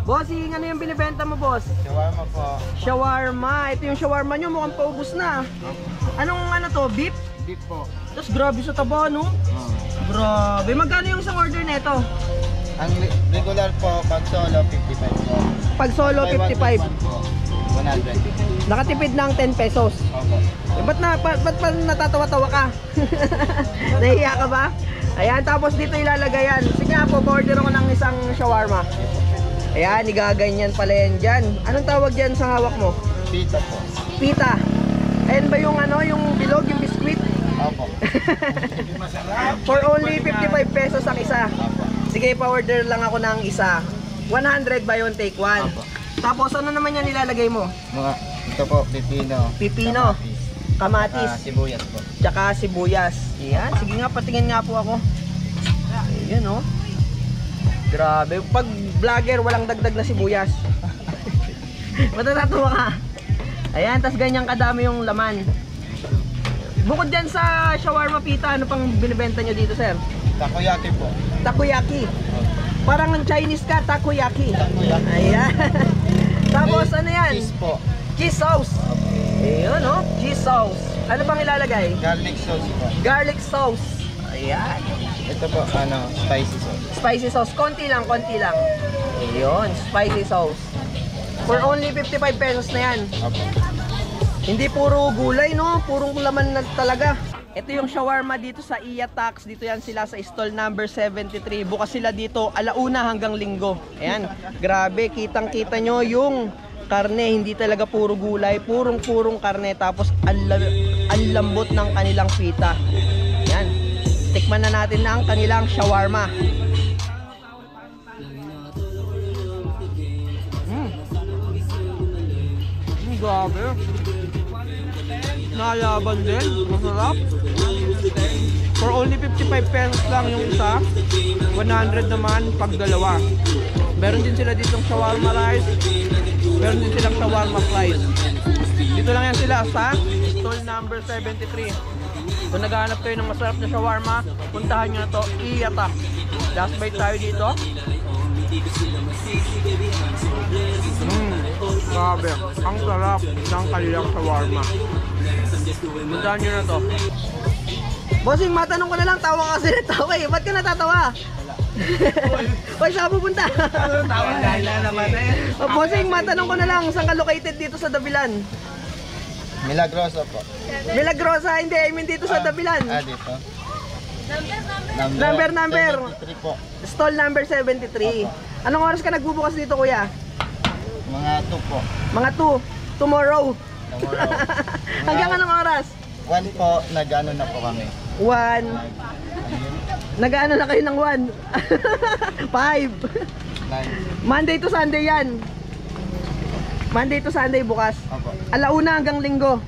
Bossing, ano yung binibenta mo, boss? Shawarma po. Shawarma. Ito yung shawarma nyo, mukhang paubos na. Anong ano to, beef? Beef po. Tapos grabe sa taba, no? Grabe. Magkano yung isang order nito? Ang regular po, pag solo, 55 po. Pag solo, 55. 100. Nakatipid ng 10 pesos. Opo. Eh, ba't natatawa-tawa ka? Nahiya ka ba? Ayan, tapos dito ilalagay yan. Sige nga po, order ako ng isang shawarma. Ayan, igaganyan pala yan dyan. Anong tawag dyan sa hawak mo? Pita po. Pita. Ayan ba yung ano, yung bilog, yung biskwit? Opo. For only 55 pesos ang isa. Opo. Sige, pa-order lang ako ng isa. 100 buy one take one. Opo. Tapos ano naman yan nilalagay mo? Mga, ito po, pipino. Pipino. Kamatis. Sibuyas po. Tsaka sibuyas. Ayan, sige nga, patingin nga po ako. Ayan, oh. Grabe, pag vlogger walang dagdag na sibuyas. Matatatawa ka. Ayan, tas ganyan kadami yung laman. Bukod dyan sa shawarma pita, ano pang binibenta nyo dito, sir? Takoyaki po. Takoyaki. Parang ng Chinese ka, takoyaki. Takoyaki. Ayan. Tapos ano yan? Cheese po. Cheese sauce. Ayun, oh, cheese sauce. Ano pang ilalagay? Garlic sauce po. Garlic sauce. Ayan. Ito po, spicy sauce. Spicy sauce, konti lang, konti lang. Ayun, spicy sauce. For only 55 pesos na yan. Opo. Hindi puro gulay, no? Purong laman na talaga. Ito yung shawarma dito sa Iya Tax. Dito yan sila sa stall number 73. Bukas sila dito alauna hanggang linggo. Ayan, grabe, kitang-kita nyo yung karne. Hindi talaga puro gulay, purong karne. Tapos ang lambot ng kanilang pita. Ayan, tikman na natin na ang kanilang shawarma. Grabe. Nalaban din. Masarap. For only 55 pesos lang yung isa. 100 naman pag dalawa. Meron din sila ditong shawarma rice. Meron din silang shawarma fries. Dito lang yan sila sa stall number 73. Kung naghahanap kayo ng masarap na shawarma, puntahan nyo na to, Iya Tax. Last bite tayo dito. Grabe, ang sarap ng kanilang shawarma. Puntahan nyo na to. Bossing, matanong ko na lang, tawa ka kasi natawa eh. Ba't ka natatawa? Hoy, saan pupunta? Tawa na naman eh. Bossing, matanong ko na lang, saan ka located dito sa Dabilan? Milagrosa po. Milagrosa, hindi, I mean dito sa Dabilan. Dito. Number. 73 po. Stall number 73. Anong oras ka nagbubukas dito, kuya? Mga 2 po. Mga 2. Tomorrow. Hanggang anong oras? 1 po, nag-ano na po kami. 1. Nag-ano na kayo ng 1? 5. 9. Monday to Sunday yan. Monday to Sunday bukas. Opo. Alauna hanggang linggo.